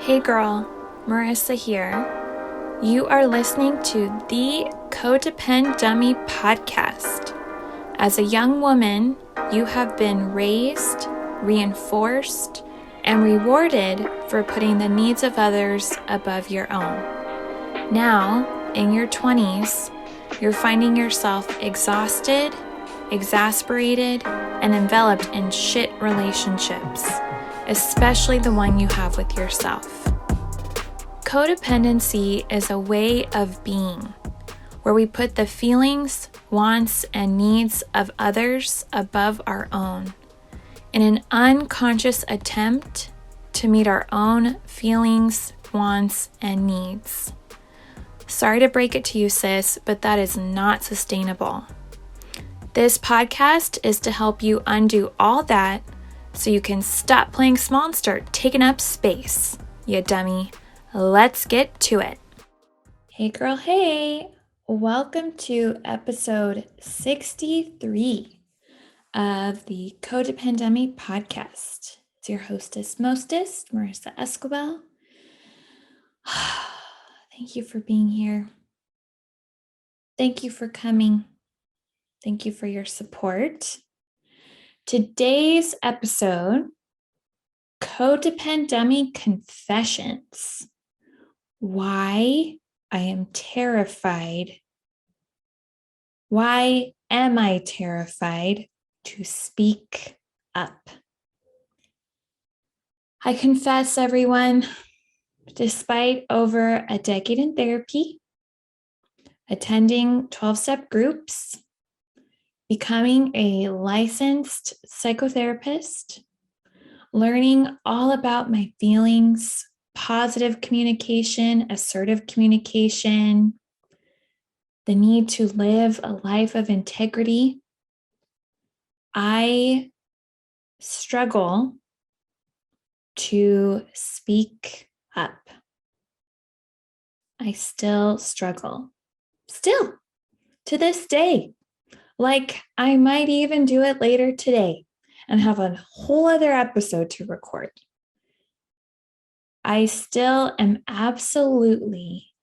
Hey girl, Marissa here. You are listening to the Codependummy Podcast. As a young woman, you have been raised, reinforced, and rewarded for putting the needs of others above your own. Now, in your 20s, you're finding yourself exhausted, exasperated, and enveloped in shit relationships, especially the one you have with yourself. Codependency is a way of being where we put the feelings, wants, and needs of others above our own in an unconscious attempt to meet our own feelings, wants, and needs. Sorry to break it to you, sis, but that is not sustainable. This podcast is to help you undo all that so you can stop playing small and start taking up space, you dummy. Let's get to it. Hey girl, hey. Welcome to episode 63 of the Codependummy Podcast. It's your hostess, mostest, Marissa Escobar. Thank you for being here. Thank you for coming. Thank you for your support. Today's episode, Codependummy Confessions. Why I am terrified. Why am I terrified to speak up? I confess, everyone, despite over a decade in therapy, attending 12-step groups, becoming a licensed psychotherapist, learning all about my feelings, positive communication, assertive communication, the need to live a life of integrity, I struggle to speak up. I still struggle. Still, to this day. Like I might even do it later today and have a whole other episode to record. I still am absolutely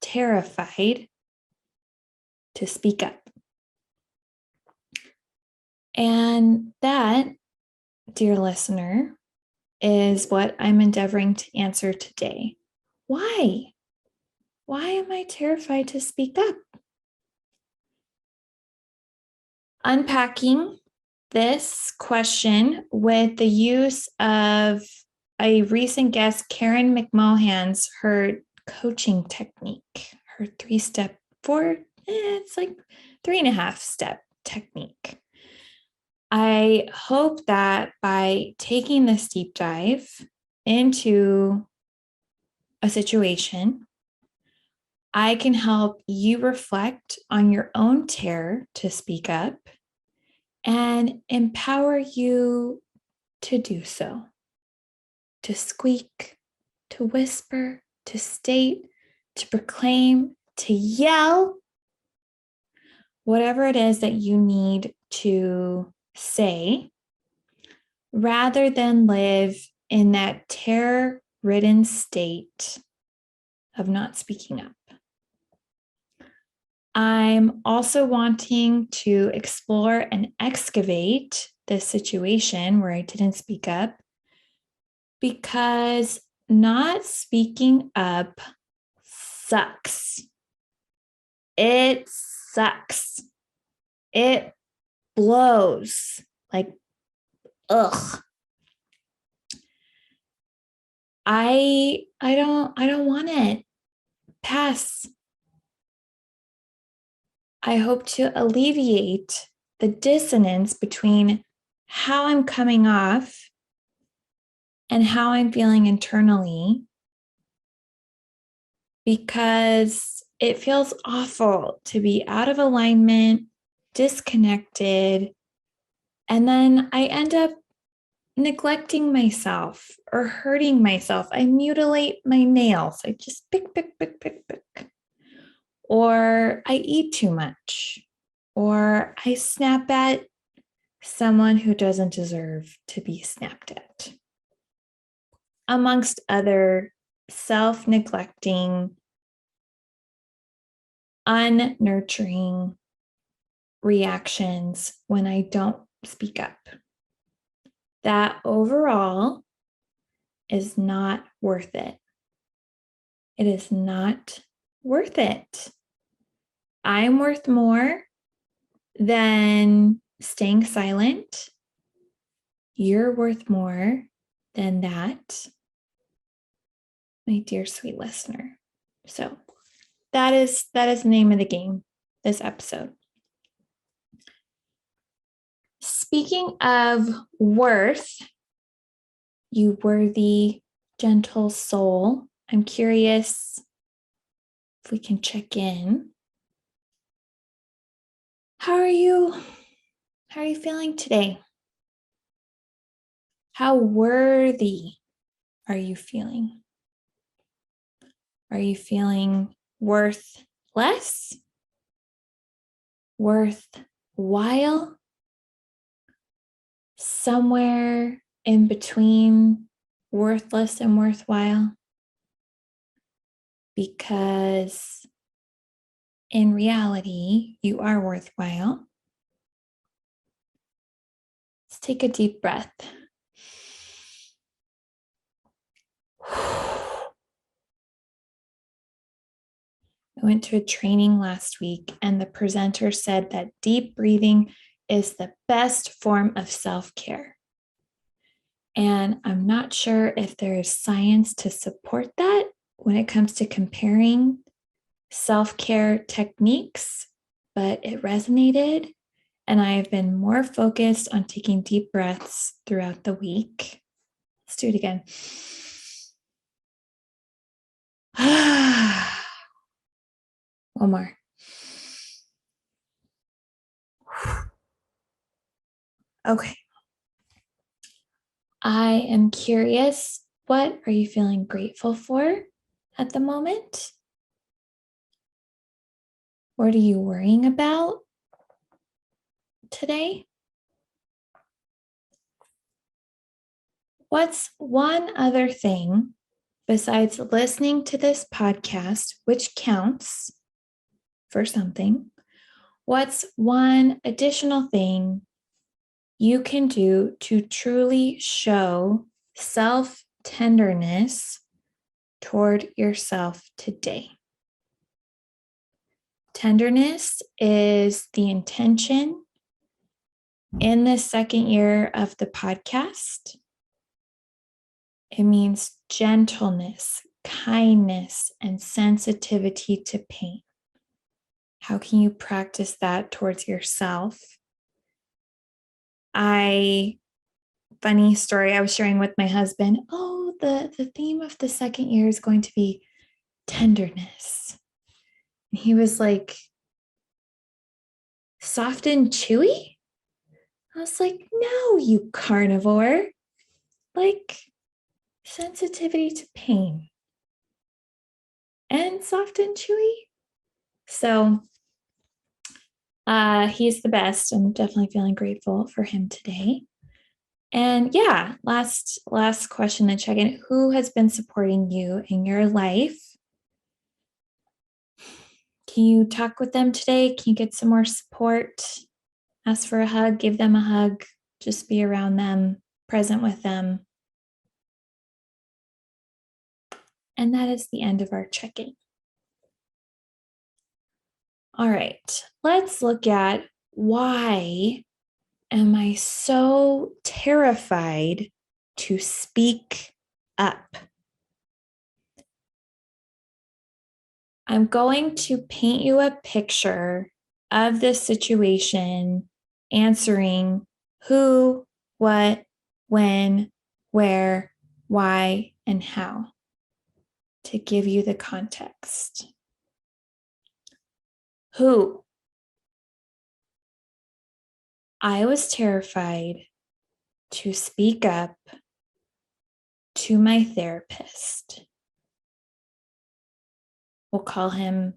terrified to speak up. And that, dear listener, is what I'm endeavoring to answer today. Why? Why am I terrified to speak up? Unpacking this question with the use of a recent guest, Karen McMohan's, her coaching technique, her 3.5-step technique. I hope that by taking this deep dive into a situation, I can help you reflect on your own terror to speak up and empower you to do so, to squeak, to whisper, to state, to proclaim, to yell, whatever it is that you need to say, rather than live in that terror-ridden state of not speaking up. I'm also wanting to explore and excavate this situation where I didn't speak up, because not speaking up sucks. It sucks. It blows. Like, ugh. I don't want it. Pass. I hope to alleviate the dissonance between how I'm coming off and how I'm feeling internally, because it feels awful to be out of alignment, disconnected, and then I end up neglecting myself or hurting myself. I mutilate my nails. I just pick. Or I eat too much, or I snap at someone who doesn't deserve to be snapped at. amongst other self-neglecting, unnurturing reactions when I don't speak up. That overall is not worth it. It is not worth it. I'm worth more than staying silent. You're worth more than that, my dear sweet listener. So that is the name of the game this episode. Speaking of worth, you worthy, gentle soul, I'm curious if we can check in. How are you feeling today? How worthy are you feeling? Are you feeling worth less? Worthwhile? Somewhere in between worthless and worthwhile? Because in reality, you are worthwhile. Let's take a deep breath. I went to a training last week, and the presenter said that deep breathing is the best form of self-care. And I'm not sure if there is science to support that when it comes to comparing self-care techniques, but it resonated. And I have been more focused on taking deep breaths throughout the week. Let's do it again. One more. Okay. I am curious, what are you feeling grateful for at the moment? What are you worrying about today? What's one other thing besides listening to this podcast, which counts for something? What's one additional thing you can do to truly show self-tenderness toward yourself today? Tenderness is the intention in the second year of the podcast. It means gentleness, kindness, and sensitivity to pain. How can you practice that towards yourself? Funny story, I was sharing with my husband, the theme of the second year is going to be tenderness. And he was like, soft and chewy? I was like, no, you carnivore. Like sensitivity to pain and soft and chewy. So he's the best. I'm definitely feeling grateful for him today. And yeah, last question to check in. Who has been supporting you in your life? Can you talk with them today? Can you get some more support? Ask for a hug, give them a hug, just be around them, present with them. And that is the end of our check-in. All right, let's look at why am I so terrified to speak up? I'm going to paint you a picture of this situation, answering who, what, when, where, why, and how, to give you the context. Who? I was terrified to speak up to my therapist. We'll call him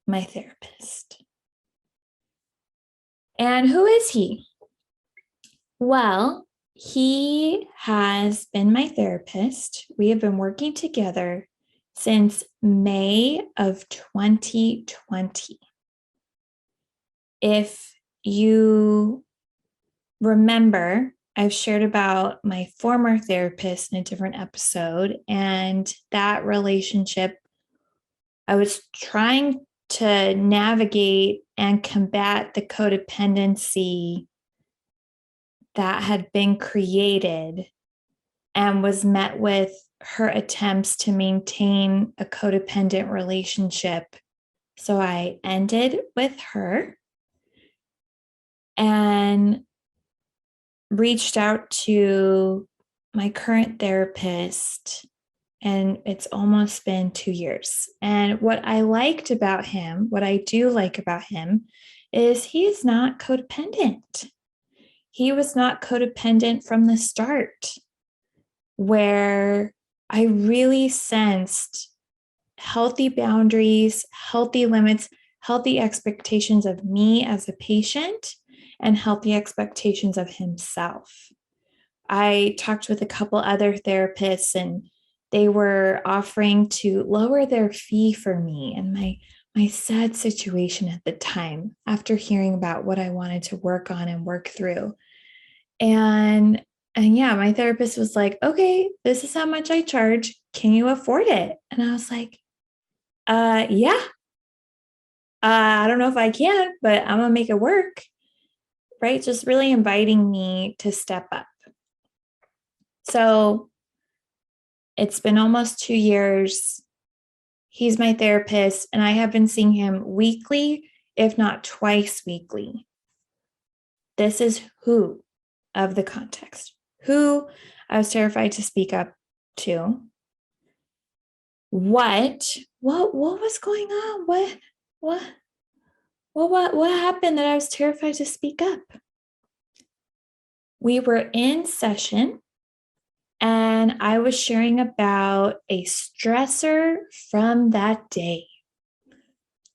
my therapist. And who is he? Well, He has been my therapist. We have been working together since May of 2020. If you remember, I've shared about my former therapist in a different episode, and that relationship, I was trying to navigate and combat the codependency that had been created and was met with her attempts to maintain a codependent relationship. So I ended with her and reached out to my current therapist, and it's almost been 2 years. And what I liked about him, what I do like about him, is he is not codependent. He was not codependent from the start, where I really sensed healthy boundaries, healthy limits, healthy expectations of me as a patient, and healthy expectations of himself. I talked with a couple other therapists, and they were offering to lower their fee for me and my sad situation at the time after hearing about what I wanted to work on and work through. And yeah, my therapist was like, "Okay, this is how much I charge. Can you afford it?" And I was like, yeah. I don't know if I can, but I'm gonna make it work." Right? Just really inviting me to step up. So it's been almost 2 years. He's my therapist, and I have been seeing him weekly, if not twice weekly. This is who of the context. Who I was terrified to speak up to. What was going on? What happened that I was terrified to speak up? We were in session, and I was sharing about a stressor from that day.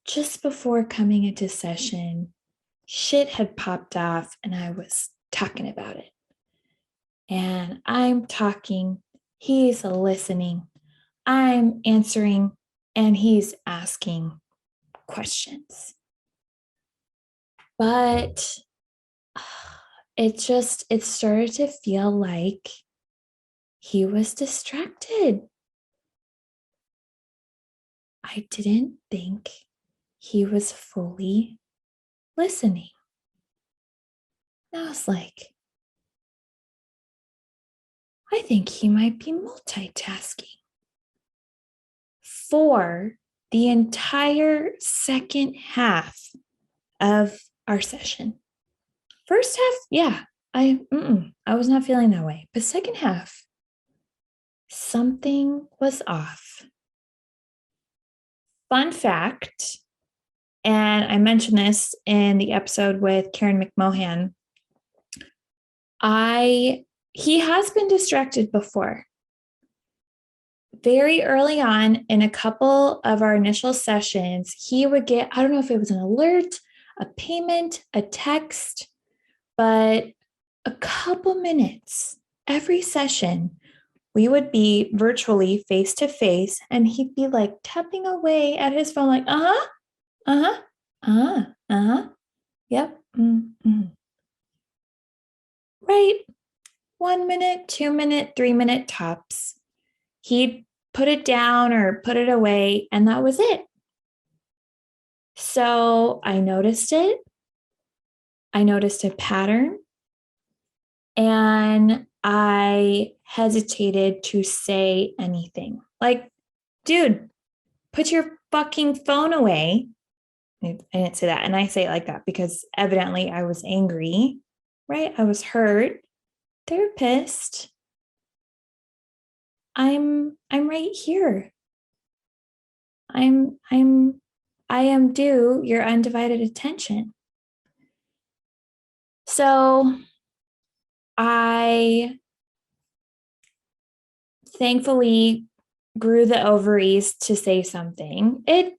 Just before coming into session, shit had popped off, and I was talking about it. And I'm talking, he's listening, I'm answering, and he's asking questions. But it started to feel like he was distracted. I didn't think he was fully listening. And I was like, I think he might be multitasking. For the entire second half of our session. First half, yeah, I was not feeling that way. But second half, something was off. Fun fact, and I mentioned this in the episode with Karen McMohan, he has been distracted before. Very early on in a couple of our initial sessions, he would get, I don't know if it was an alert, a payment, a text, but a couple minutes every session, we would be virtually face to face, and he'd be like tapping away at his phone, like, yep, right. 1 minute, 2 minute, 3 minute tops. He'd put it down or put it away, and that was it. So I noticed it. I noticed a pattern, and I hesitated to say anything. Like, dude, put your fucking phone away. I didn't say that. And I say it like that because evidently I was angry, right? I was hurt. Therapist, I'm right here. I am due your undivided attention. So I thankfully grew the ovaries to say something. It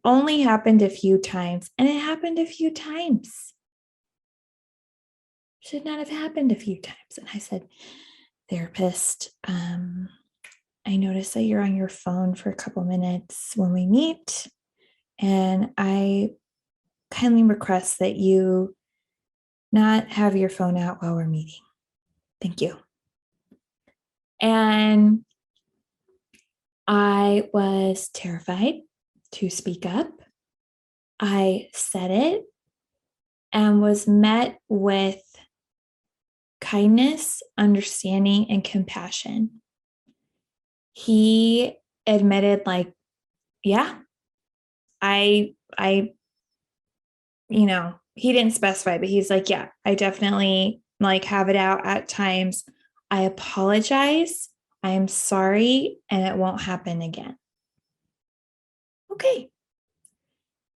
only happened a few times, and it happened a few times. should not have happened a few times. And I said, therapist, I noticed that you're on your phone for a couple minutes when we meet, and I kindly request that you not have your phone out while we're meeting. Thank you. And I was terrified to speak up. I said it and was met with kindness, understanding, and compassion. He admitted, like, yeah, I, he didn't specify, but he's like, yeah, I definitely like have it out at times. I apologize. I am sorry, and it won't happen again. Okay.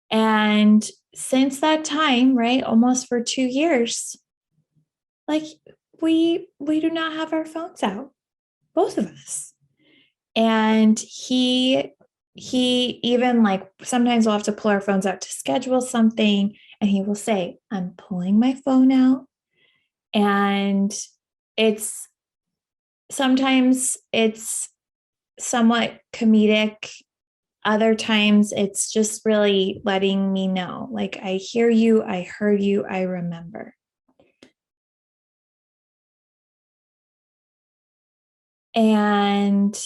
And since that time, right, almost for 2 years, like we do not have our phones out, both of us. And he even, like, sometimes we'll have to pull our phones out to schedule something, and he will say, I'm pulling my phone out. And it's sometimes it's somewhat comedic. Other times it's just really letting me know, like, I hear you, I heard you, I remember. And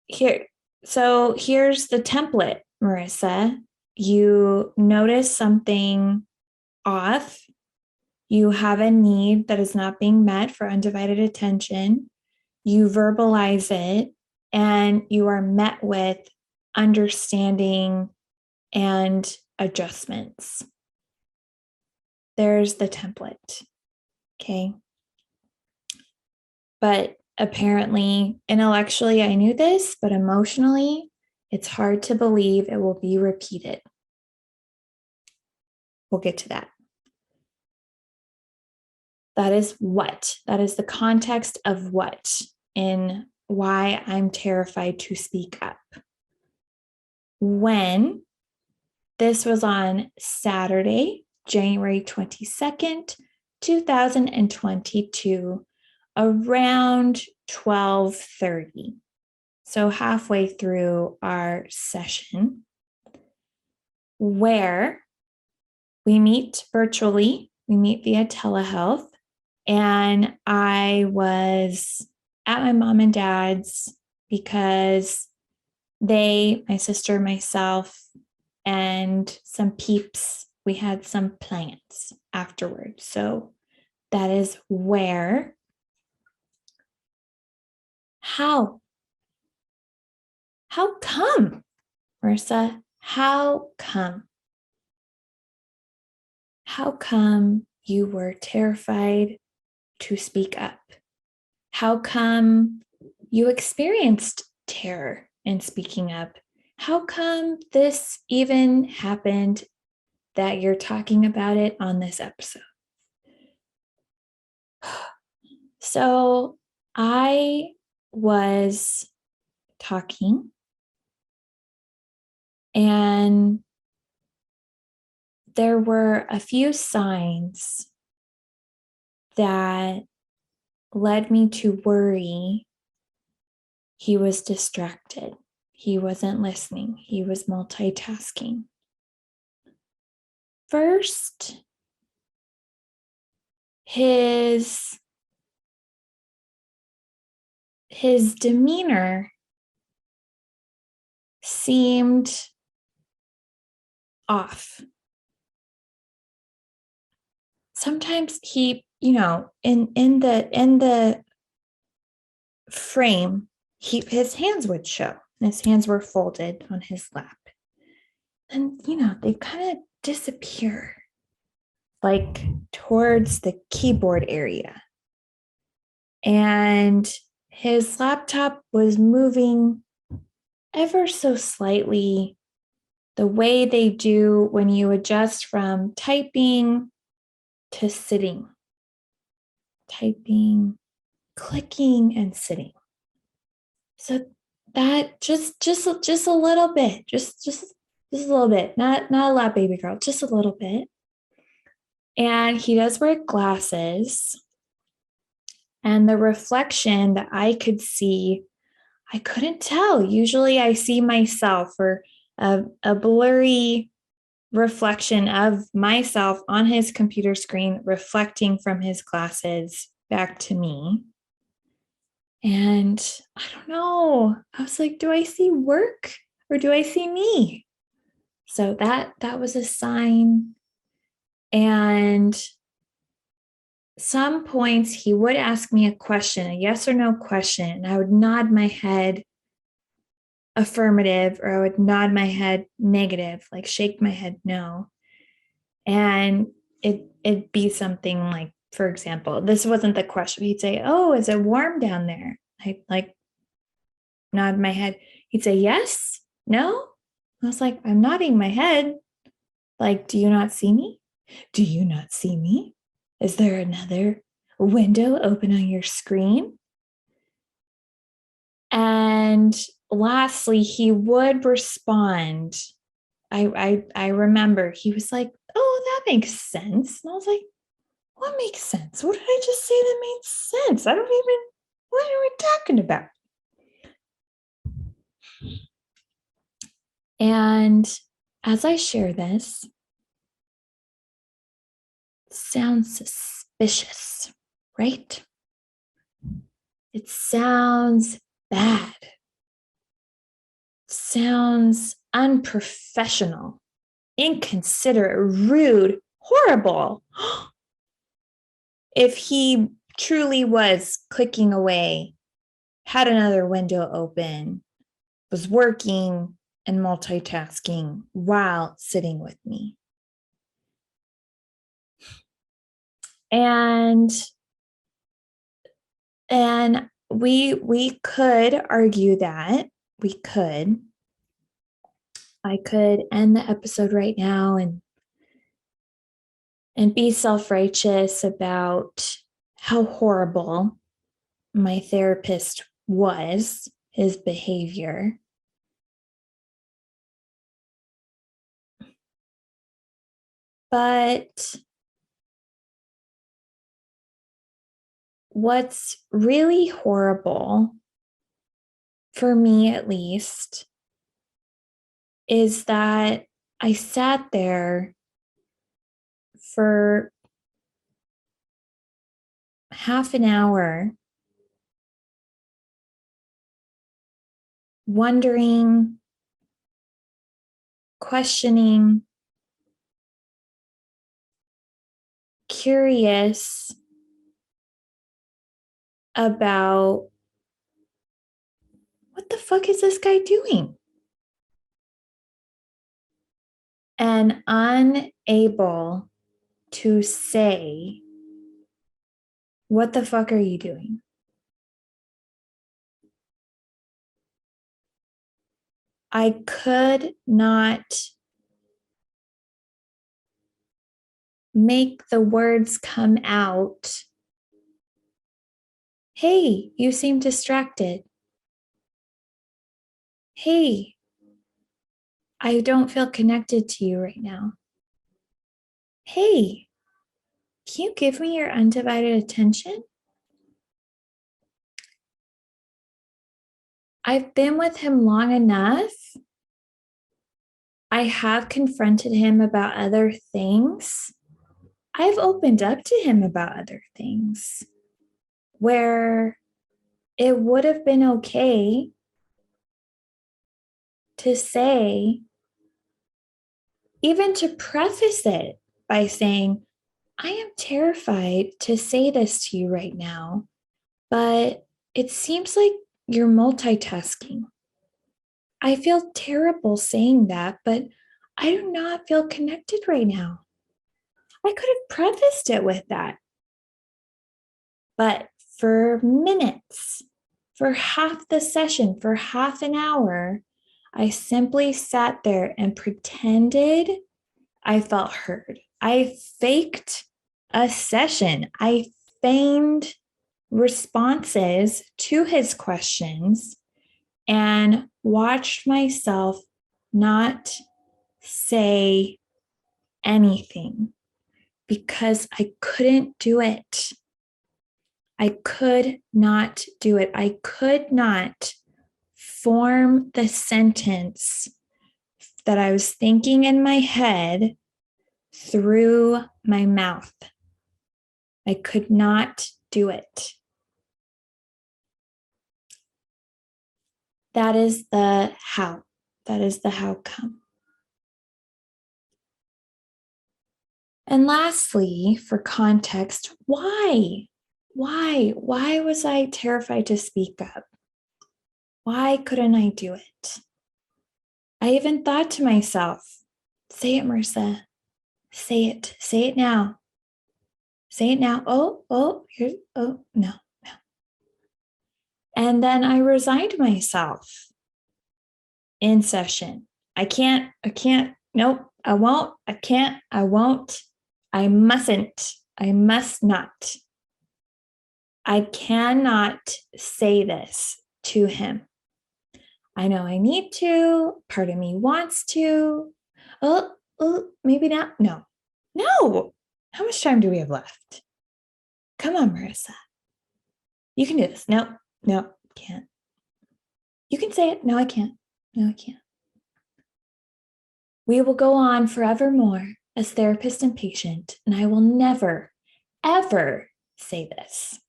here's the template, Marissa. You notice something off. You have a need that is not being met for undivided attention. You verbalize it, and you are met with understanding and adjustments. There's the template. Okay. But apparently, intellectually, I knew this, but emotionally, it's hard to believe it will be repeated. We'll get to that. That is what? That is the context of what in why I'm terrified to speak up. When this was on Saturday, January 22nd, 2022, around 12:30. So halfway through our session, where we meet virtually, we meet via telehealth, and I was at my mom and dad's because they, my sister, myself, and some peeps, we had some plans afterwards. So that is where. How come, Marissa? How come? How come you were terrified to speak up? How come you experienced terror in speaking up? How come this even happened that you're talking about it on this episode? So I was talking, and there were a few signs that led me to worry he was distracted. He wasn't listening. He was multitasking. First, his demeanor seemed off. Sometimes he, in the frame, his hands would show. His hands were folded on his lap. And, they kind of disappear, like towards the keyboard area. And his laptop was moving ever so slightly, the way they do when you adjust from typing to sitting. Typing, clicking, and sitting. So that just a little bit, just a little bit, not a lot, baby girl, just a little bit. And he does wear glasses. And the reflection that I could see, I couldn't tell. Usually I see myself or a blurry reflection of myself on his computer screen reflecting from his glasses back to me. And I don't know. I was like, do I see work or do I see me? So that was a sign. And some points he would ask me a question, a yes or no question, and I would nod my head affirmative or I would nod my head negative, like shake my head no. And it'd be something like, for example, this wasn't the question. He'd say, "Oh, is it warm down there?" I like nod my head. He'd say, "Yes, no." I was like, "I'm nodding my head. Like, do you not see me? Do you not see me? Is there another window open on your screen?" And lastly, he would respond. I remember he was like, "Oh, that makes sense." And I was like, "What makes sense? What did I just say that made sense? I don't even, what are we talking about?" And as I share this, it sounds suspicious, right? It sounds bad. It sounds unprofessional, inconsiderate, rude, horrible. If he truly was clicking away, had another window open, was working and multitasking while sitting with me. And we could argue that I could end the episode right now and be self-righteous about how horrible my therapist was, his behavior. But what's really horrible, for me at least, is that I sat there for half an hour wondering, questioning, curious about what the fuck is this guy doing? And unable to say, what the fuck are you doing? I could not make the words come out. Hey, you seem distracted. Hey, I don't feel connected to you right now. Hey, can you give me your undivided attention? I've been with him long enough. I have confronted him about other things. I've opened up to him about other things where it would have been okay to say, even to preface it by saying, I am terrified to say this to you right now, but it seems like you're multitasking. I feel terrible saying that, but I do not feel connected right now. I could have prefaced it with that. But for minutes, for half the session, for half an hour, I simply sat there and pretended I felt heard. I faked a session. I feigned responses to his questions and watched myself not say anything. because I couldn't do it. I could not do it. I could not form the sentence that I was thinking in my head through my mouth. I could not do it. That is the how. That is the how come. And lastly, for context, why? Why was I terrified to speak up? Why couldn't I do it? I even thought to myself, say it, Marissa. Say it. Say it now. Say it now. No. And then I resigned myself in session. I can't, nope, I won't, I can't, I won't, I mustn't, I must not. I cannot say this to him. I know I need to, part of me wants to. Maybe not. No. How much time do we have left? Come on, Marissa. You can do this. No, can't. You can say it. No, I can't. No, I can't. We will go on forevermore as therapist and patient, and I will never, ever say this.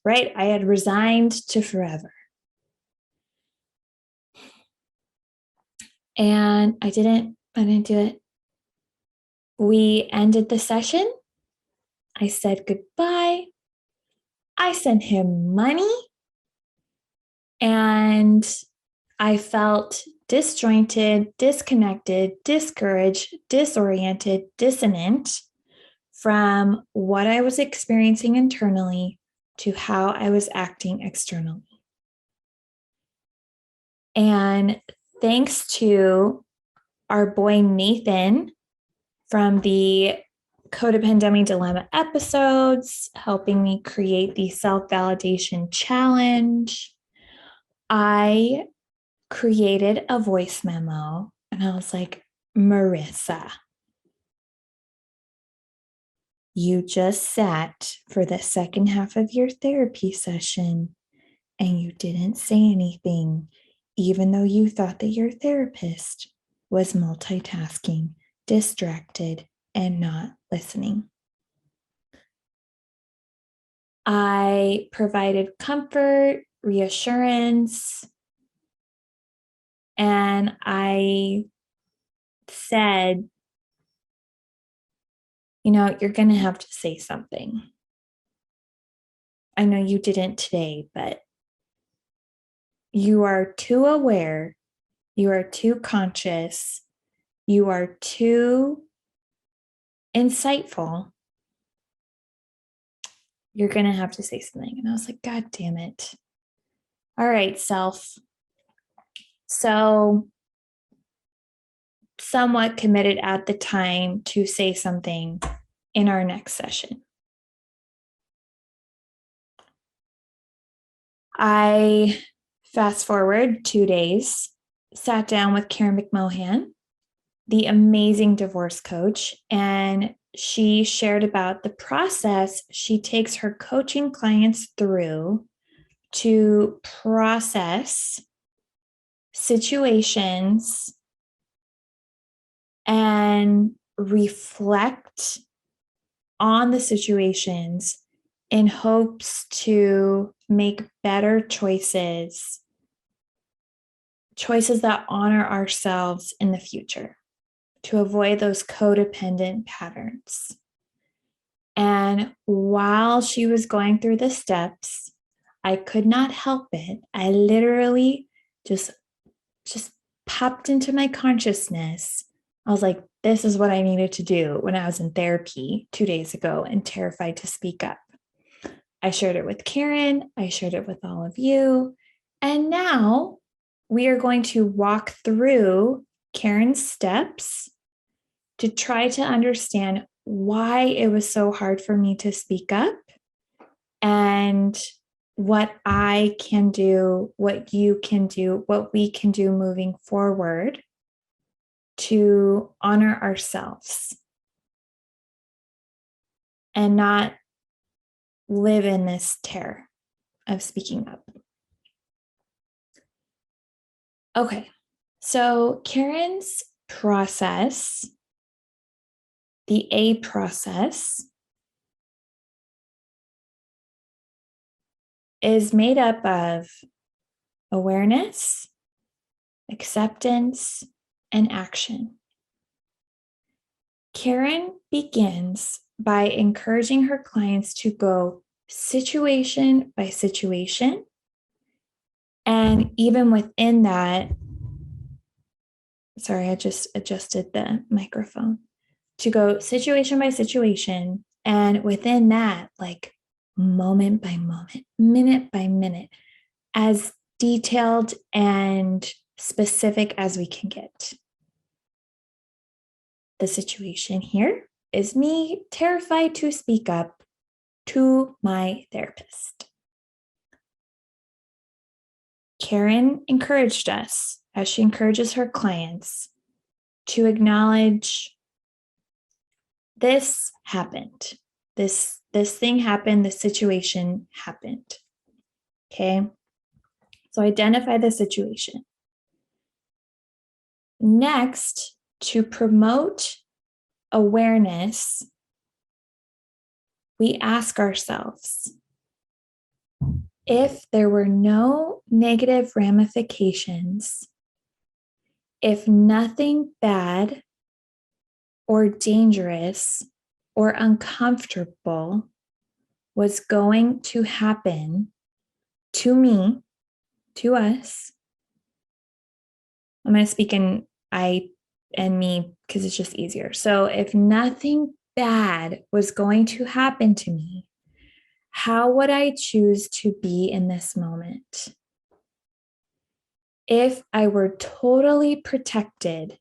Right? I had resigned to forever. And I didn't do it. We ended the session. I said goodbye. I sent him money. And I felt disjointed, disconnected, discouraged, disoriented, dissonant from what I was experiencing internally to how I was acting externally. And thanks to our boy Nathan from the Codependummy Dilemma episodes, helping me create the self-validation challenge, I created a voice memo and I was like, Marissa, you just sat for the second half of your therapy session and you didn't say anything, even though you thought that your therapist was multitasking, distracted, and not listening. I provided comfort, reassurance, and I said, you're going to have to say something. I know you didn't today, but you are too aware, you are too conscious, you are too insightful. You're going to have to say something. And I was like, God damn it. All right, self. So somewhat committed at the time to say something in our next session. I fast forward 2 days, sat down with Karen McMohan, the amazing divorce coach, and she shared about the process she takes her coaching clients through to process situations and reflect on the situations in hopes to make better choices that honor ourselves in the future, to avoid those codependent patterns. And while she was going through the steps, I could not help it. I literally just popped into my consciousness. I was like, this is what I needed to do when I was in therapy 2 days ago and terrified to speak up. I shared it with Karen. I shared it with all of you. And now we are going to walk through Karen's steps to try to understand why it was so hard for me to speak up and what I can do, what you can do, what we can do moving forward to honor ourselves and not live in this terror of speaking up. Okay, so Karen's process, the A process, is made up of awareness, acceptance, and action. Karen begins by encouraging her clients to go situation by situation. And even within that, sorry, I just adjusted the microphone, to go situation by situation. And within that, like moment by moment, minute by minute, as detailed and specific as we can get. The situation here is me terrified to speak up to my therapist. Karen encouraged us, as she encourages her clients, to acknowledge this happened. This thing happened, this situation happened. Okay? So identify the situation. Next, to promote awareness, we ask ourselves, if there were no negative ramifications, if nothing bad or dangerous or uncomfortable was going to happen to me, to us, I'm going to speak in I and me because it's just easier. So if nothing bad was going to happen to me, how would I choose to be in this moment? If I were totally protected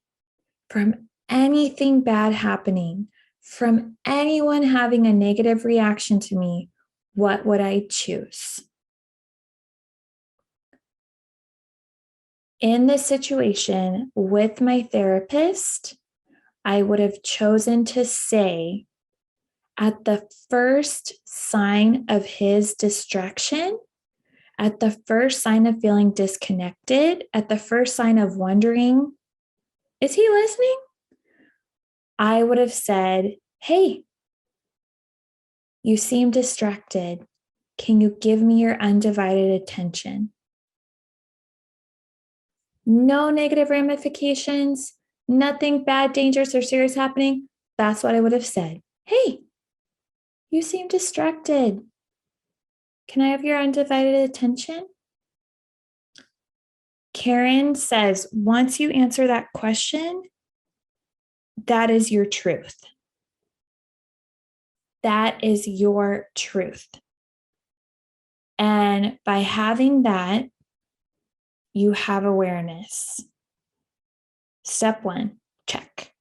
from anything bad happening, from anyone having a negative reaction to me, what would I choose? In this situation with my therapist, I would have chosen to say, at the first sign of his distraction, at the first sign of feeling disconnected, at the first sign of wondering, is he listening? I would have said, hey, you seem distracted. Can you give me your undivided attention? No negative ramifications, nothing bad, dangerous, or serious happening. That's what I would have said. Hey, you seem distracted. Can I have your undivided attention? Karen says, once you answer that question, that is your truth. That is your truth. And by having that, you have awareness. Step 1, check.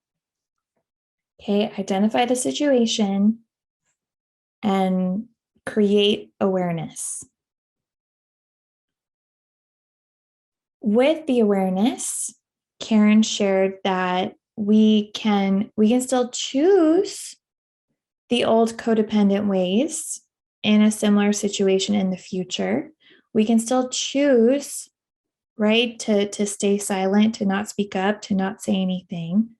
Okay, identify the situation and create awareness. With the awareness, Karen shared that we can still choose the old codependent ways in a similar situation in the future. We can still choose, right, to stay silent, to not speak up, to not say anything.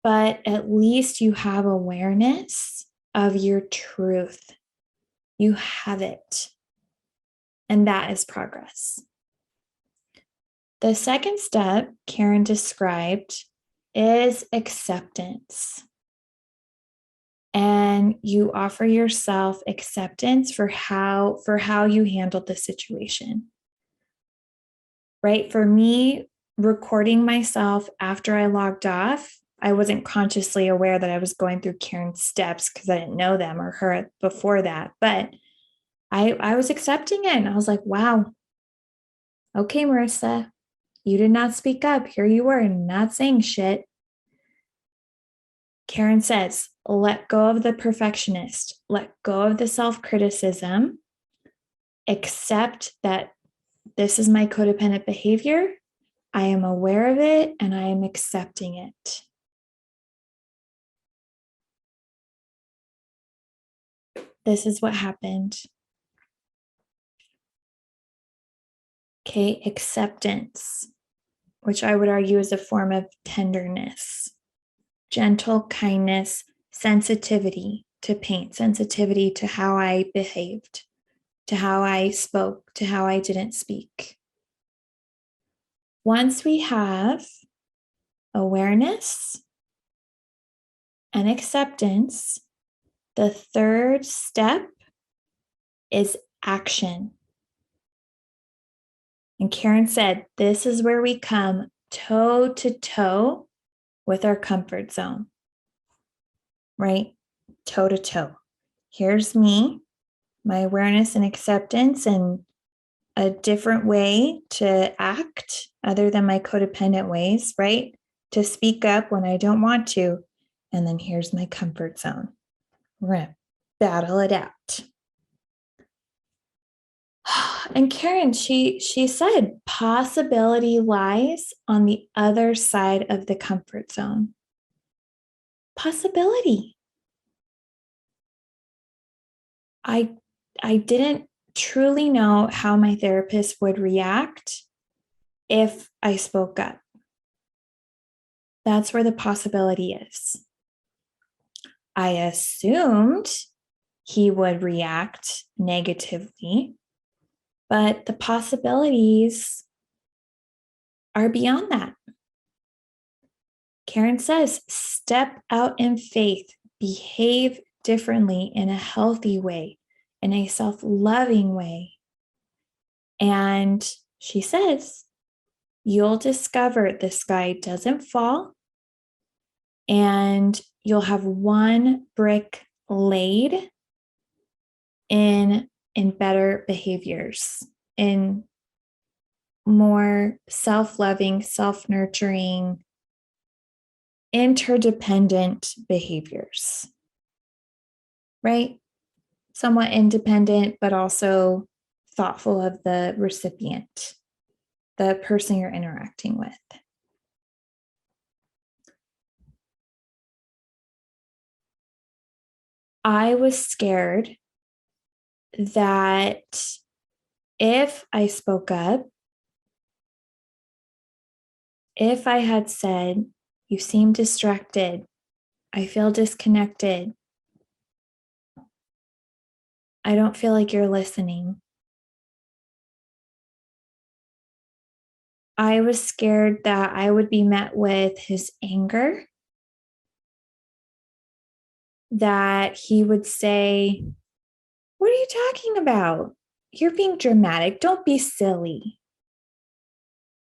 But at least you have awareness of your truth. You have it. And that is progress. The second step Karen described is acceptance. And you offer yourself acceptance for how you handled the situation. Right? For me, recording myself after I logged off, I wasn't consciously aware that I was going through Karen's steps because I didn't know them or her before that. But I was accepting it. And I was like, wow, okay, Marissa, you did not speak up. Here you were not saying shit. Karen says, let go of the perfectionist, let go of the self-criticism, accept that this is my codependent behavior. I am aware of it and I am accepting it. this is what happened. Okay, acceptance, which I would argue is a form of tenderness, gentle kindness, sensitivity to pain, sensitivity to how I behaved, to how I spoke, to how I didn't speak. Once we have awareness and acceptance, the third step is action. And Karen said, this is where we come toe to toe with our comfort zone, right? Toe to toe. Here's me, my awareness and acceptance, and a different way to act other than my codependent ways, right? To speak up when I don't want to. And then here's my comfort zone. We're going to battle it out. And Karen, she said, possibility lies on the other side of the comfort zone. Possibility. I didn't truly know how my therapist would react if I spoke up. That's where the possibility is. I assumed he would react negatively, but the possibilities are beyond that. Karen says, step out in faith, behave differently in a healthy way, in a self-loving way. And she says, you'll discover the sky doesn't fall, and you'll have one brick laid in better behaviors, in more self-loving, self-nurturing, interdependent behaviors, right? Somewhat independent, but also thoughtful of the recipient, the person you're interacting with. I was scared that if I spoke up, if I had said, you seem distracted, I feel disconnected, I don't feel like you're listening, I was scared that I would be met with his anger, that he would say, what are you talking about? You're being dramatic. Don't be silly.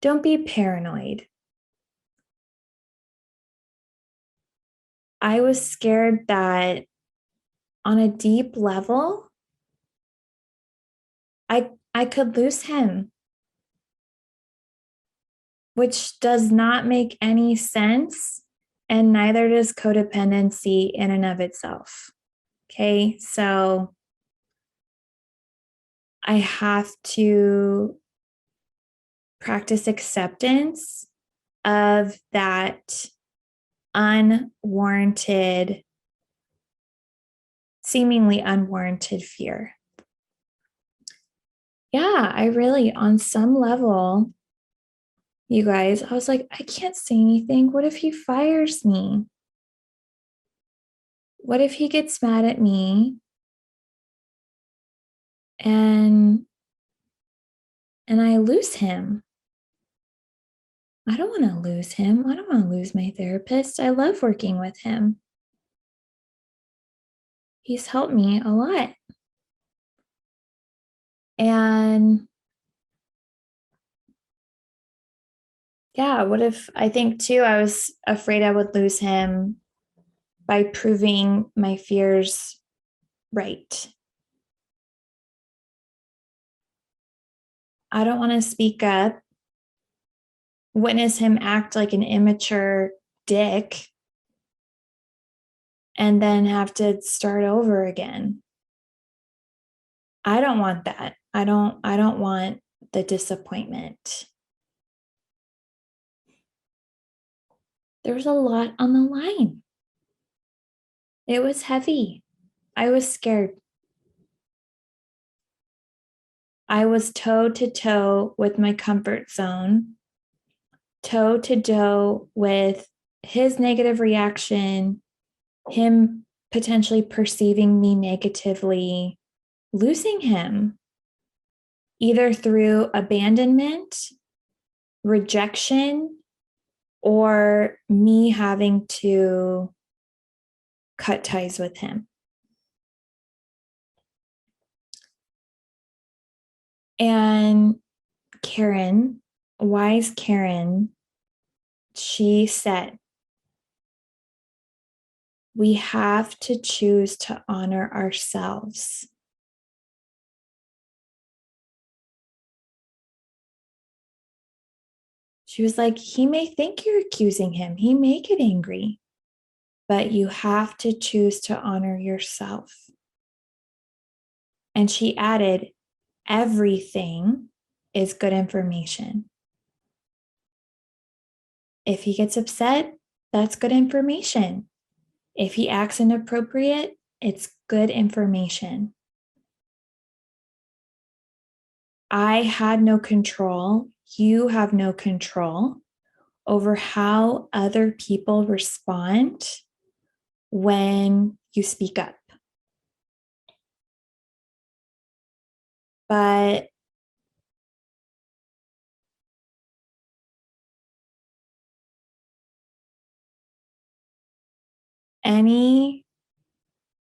Don't be paranoid. I was scared that on a deep level, I could lose him, which does not make any sense, and neither does codependency in and of itself. Okay, so I have to practice acceptance of that unwarranted, seemingly unwarranted fear. Yeah, I really, on some level, you guys, I was like, I can't say anything. What if he fires me? What if he gets mad at me and I lose him? I don't want to lose him. I don't want to lose my therapist. I love working with him. He's helped me a lot. And yeah, what if, I think too, I was afraid I would lose him by proving my fears right. I don't want to speak up, witness him act like an immature dick, and then have to start over again. I don't want that. I don't want the disappointment. There was a lot on the line. It was heavy. I was scared. I was toe to toe with my comfort zone, toe to toe with his negative reaction, him potentially perceiving me negatively, losing him either through abandonment, rejection, or me having to cut ties with him. And Karen, wise Karen, she said, we have to choose to honor ourselves. She was like, he may think you're accusing him. He may get angry, but you have to choose to honor yourself. And she added, everything is good information. If he gets upset, that's good information. If he acts inappropriate, it's good information. I had no control. You have no control over how other people respond when you speak up. But any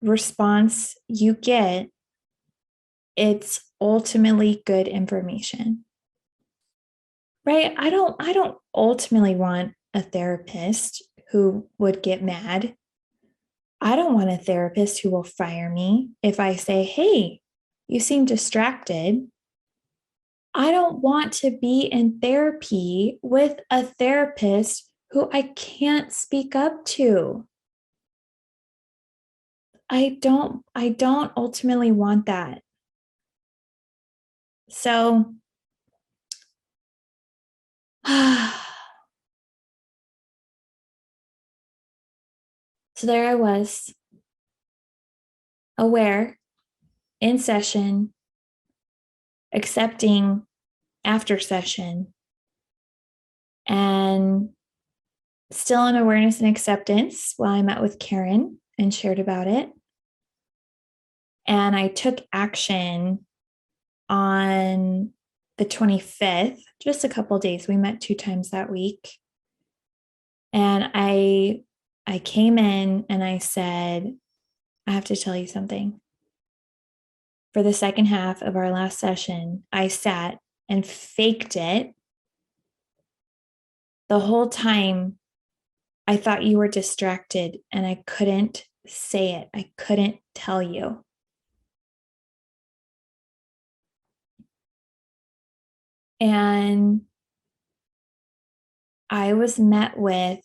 response you get, it's ultimately good information. Right? I don't ultimately want a therapist who would get mad. I don't want a therapist who will fire me if I say, "Hey, you seem distracted." I don't want to be in therapy with a therapist who I can't speak up to. I don't ultimately want that. So so there I was, aware, in session, accepting after session, and still in awareness and acceptance while I met with Karen and shared about it. And I took action on the 25th, just a couple days. We met 2 times that week. And I came in and I said, I have to tell you something. For the second half of our last session, I sat and faked it. The whole time I thought you were distracted and I couldn't say it. I couldn't tell you. And I was met with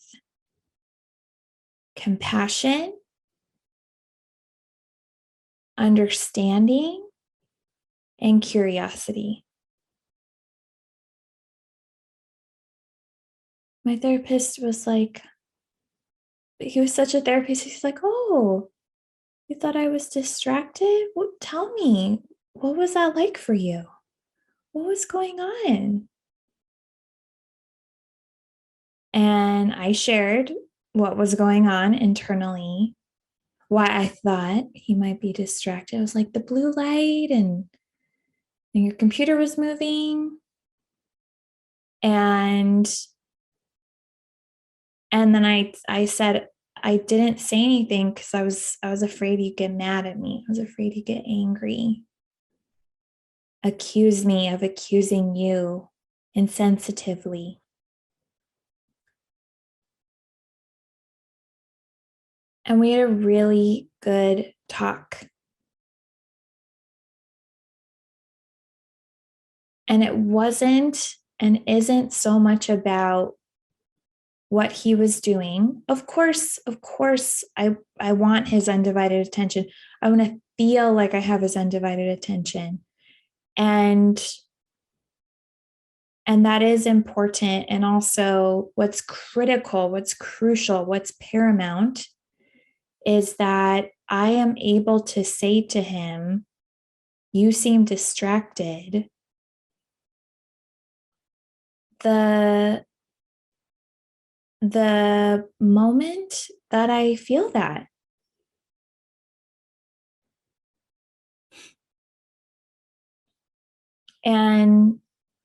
compassion, understanding, and curiosity. My therapist was like, he was such a therapist. He's like, "Oh, you thought I was distracted? Well, tell me, what was that like for you? What was going on?" And I shared what was going on internally, why I thought he might be distracted. I was like, the blue light and your computer was moving. And then I said I didn't say anything because I was afraid you'd get mad at me. I was afraid you'd get angry. Accuse me of accusing you insensitively. And we had a really good talk. And it wasn't and isn't so much about what he was doing. Of course, I want his undivided attention. I want to feel like I have his undivided attention. And that is important. And also what's critical, what's crucial, what's paramount is that I am able to say to him, you seem distracted, the moment that I feel that. And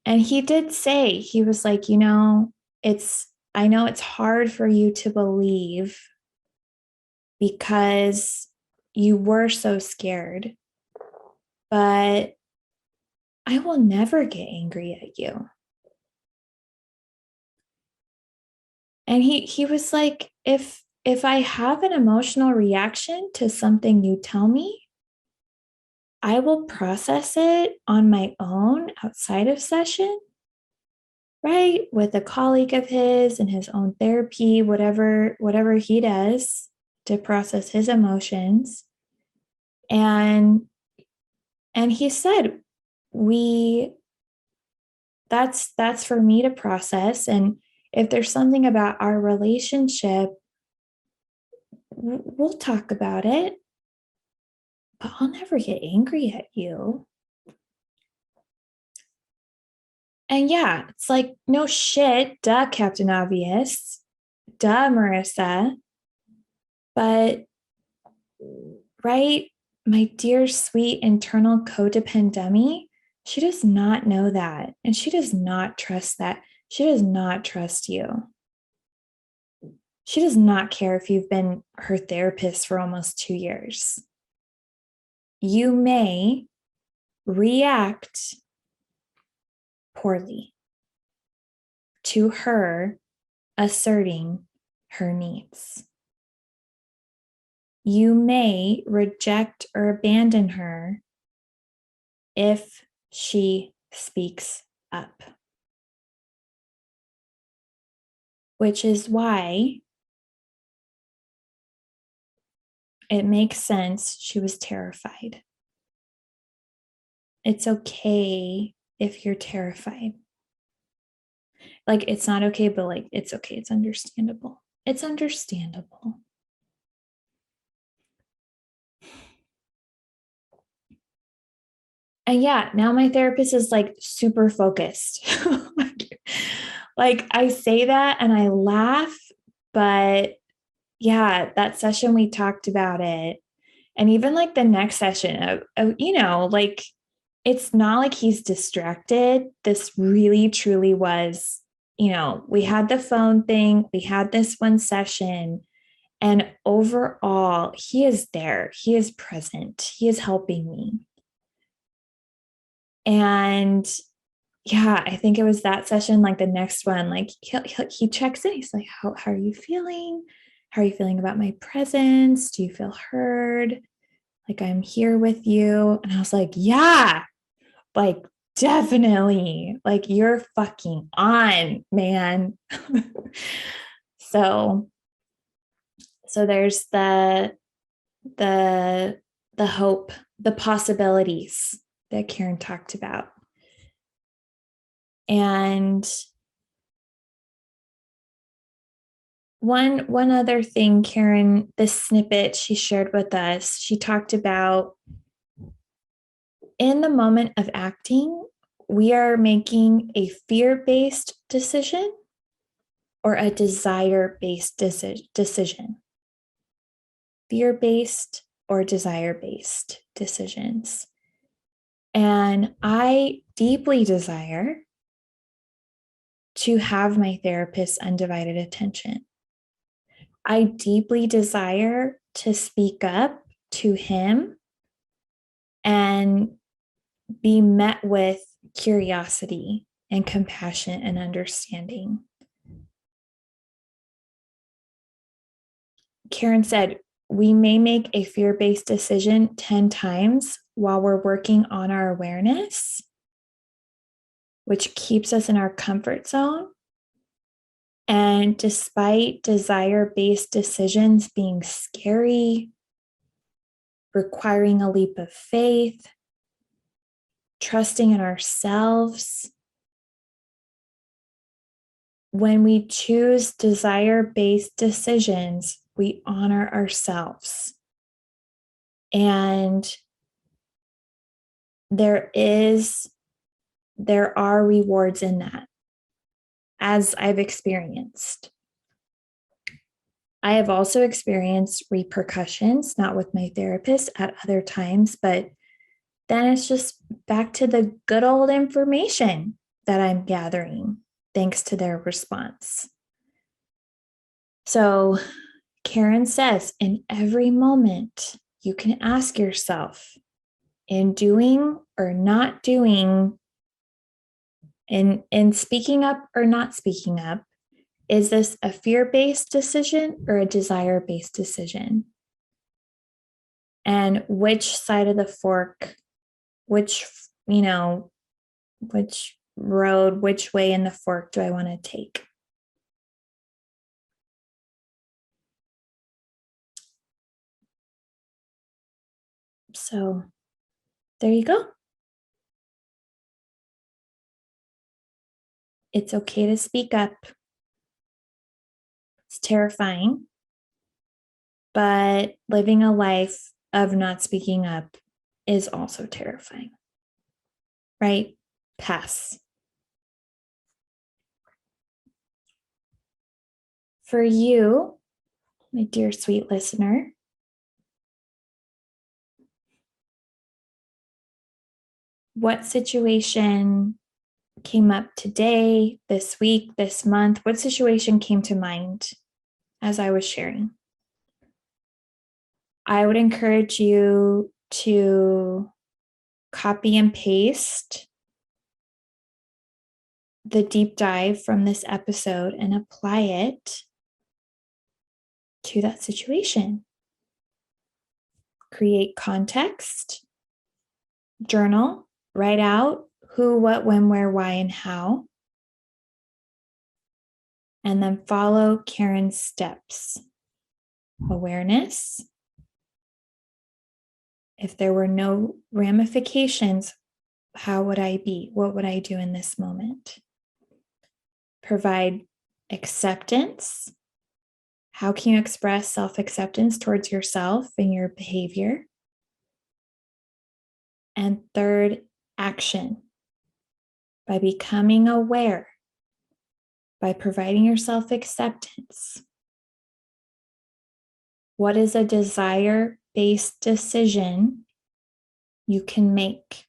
he did say, he was like, I know it's hard for you to believe because you were so scared, but I will never get angry at you. And he was like, if I have an emotional reaction to something you tell me, I will process it on my own outside of session, right? With a colleague of his and his own therapy, whatever he does to process his emotions. And he said, we that's for me to process. And if there's something about our relationship, we'll talk about it, but I'll never get angry at you. And yeah, it's like, no shit, duh, Captain Obvious, duh, Marissa. But, right, my dear, sweet internal codependummy, she does not know that. And she does not trust that. She does not trust you. She does not care if you've been her therapist for almost 2 years. You may react poorly to her asserting her needs. You may reject or abandon her if she speaks up, which is why it makes sense she was terrified. It's okay if you're terrified. Like, it's not okay, but like, it's okay. It's understandable. It's understandable. And yeah, now my therapist is like super focused. Like I say that and I laugh, but yeah, that session we talked about it. And even like the next session, like it's not like he's distracted. This really truly was, we had the phone thing, we had this one session, and overall, he is there. He is present. He is helping me. And yeah, I think it was that session, like the next one, like he checks in. He's like, how are you feeling? How are you feeling about my presence? Do you feel heard? Like, I'm here with you. And I was like, yeah, like definitely, like you're fucking on, man. so there's the hope, the possibilities that Karen talked about. And one other thing, Karen, this snippet she shared with us, she talked about in the moment of acting, we are making a fear-based decision or a desire-based decision. Fear-based or desire-based decisions. And I deeply desire to have my therapist's undivided attention. I deeply desire to speak up to him and be met with curiosity and compassion and understanding. Karen said, we may make a fear-based decision 10 times while we're working on our awareness, which keeps us in our comfort zone. And despite desire-based decisions being scary, requiring a leap of faith, trusting in ourselves, when we choose desire-based decisions, we honor ourselves. And there are rewards in that, as I've experienced. I have also experienced repercussions, not with my therapist at other times, but then it's just back to the good old information that I'm gathering thanks to their response. So Karen says, in every moment, you can ask yourself, in doing or not doing, in speaking up or not speaking up, is this a fear-based decision or a desire-based decision? And which side of the fork, which road, which way in the fork do I want to take? So there you go. It's okay to speak up. It's terrifying, but living a life of not speaking up is also terrifying, right? Pass. For you, my dear sweet listener, what situation came up today, this week, this month? What situation came to mind as I was sharing? I would encourage you to copy and paste the deep dive from this episode and apply it to that situation. Create context, journal, write out who, what, when, where, why, and how. And then follow Karen's steps. Awareness. If there were no ramifications, how would I be? What would I do in this moment? Provide acceptance. How can you express self-acceptance towards yourself and your behavior? And third, action. By becoming aware, by providing yourself acceptance. What is a desire-based decision you can make?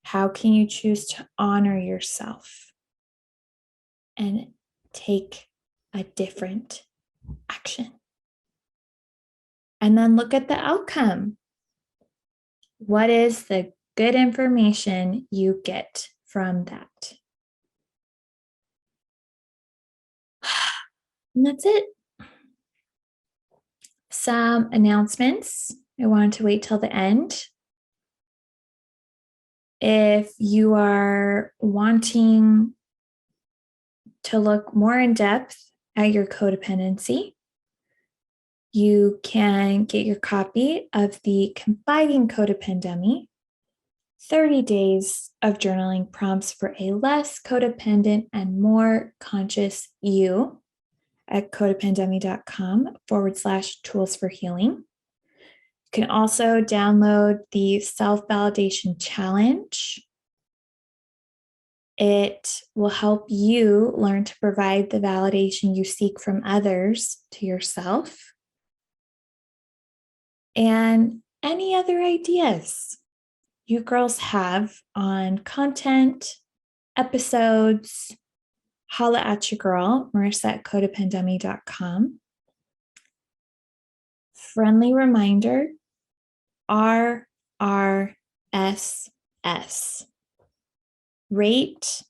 How can you choose to honor yourself and take a different action? And then look at the outcome. What is the good information you get from that? And that's it. Some announcements. I wanted to wait till the end. If you are wanting to look more in depth at your codependency, you can get your copy of the Confiding Codependummy, 30 Days of Journaling Prompts for a Less Codependent and More Conscious You at codependummy.com/tools for healing. You can also download the Self-Validation Challenge. It will help you learn to provide the validation you seek from others to yourself. And any other ideas you girls have on content, episodes, holla at your girl, Marissa at codependummy.com. Friendly reminder, RRSS. Rate,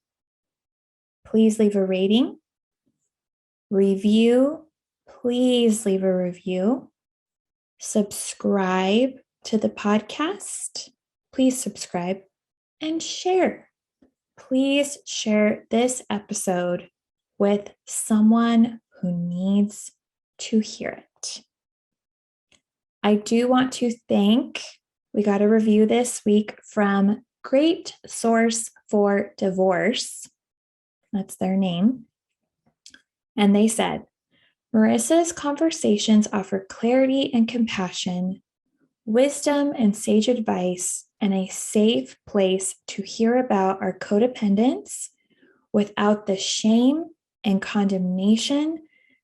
please leave a rating. Review, please leave a review. Subscribe to the podcast. Please subscribe and share. Please share this episode with someone who needs to hear it. I do want to thank, we got a review this week from Great Source for Divorce. That's their name. And they said, Marissa's conversations offer clarity and compassion wisdom and sage advice, and a safe place to hear about our codependence without the shame and condemnation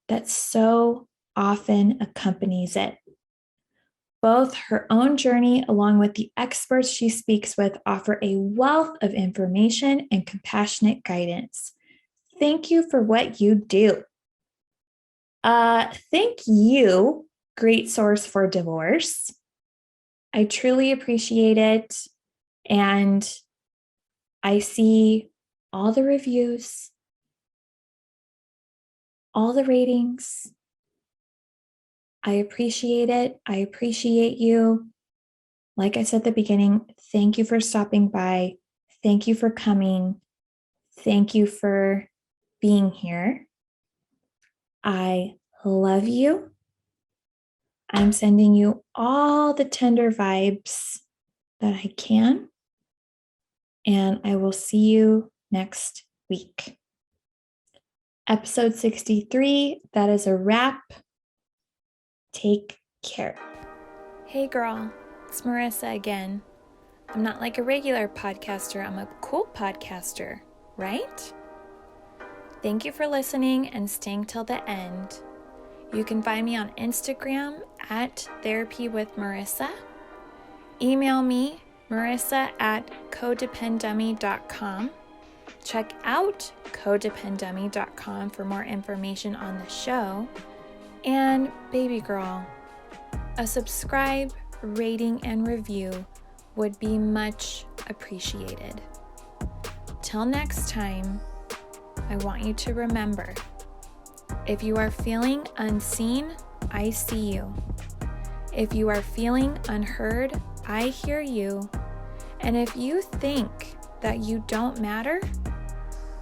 that so often accompanies it. Both her own journey, along with the experts she speaks with, offer a wealth of information and compassionate guidance. Thank you for what you do. Thank you, great source for divorce. I truly appreciate it. And I see all the reviews, all the ratings. I appreciate it. I appreciate you. Like I said at the beginning, thank you for stopping by. Thank you for coming. Thank you for being here. I love you. I'm sending you all the tender vibes that I can. And I will see you next week. Episode 63, that is a wrap. Take care. Hey girl, it's Marissa again. I'm not like a regular podcaster, I'm a cool podcaster, right? Thank you for listening and staying till the end. You can find me on Instagram at Therapy with Marissa. Email me, marissa@codependummy.com. Check out codependummy.com for more information on the show. And baby girl, a subscribe, rating, and review would be much appreciated. Till next time, I want you to remember, if you are feeling unseen, I see you. If you are feeling unheard, I hear you. And if you think that you don't matter,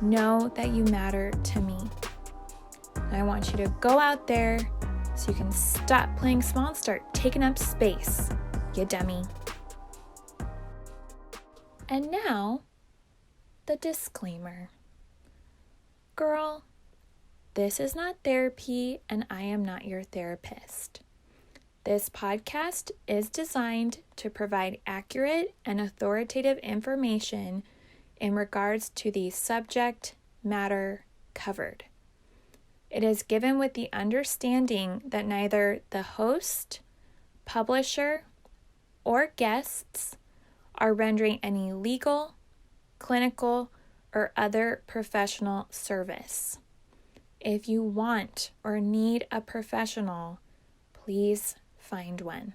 know that you matter to me. I want you to go out there so you can stop playing small and start taking up space, you dummy. And now, the disclaimer. Girl, this is not therapy and I am not your therapist. This podcast is designed to provide accurate and authoritative information in regards to the subject matter covered. It is given with the understanding that neither the host, publisher, or guests are rendering any legal, clinical, or other professional service. If you want or need a professional, please find one.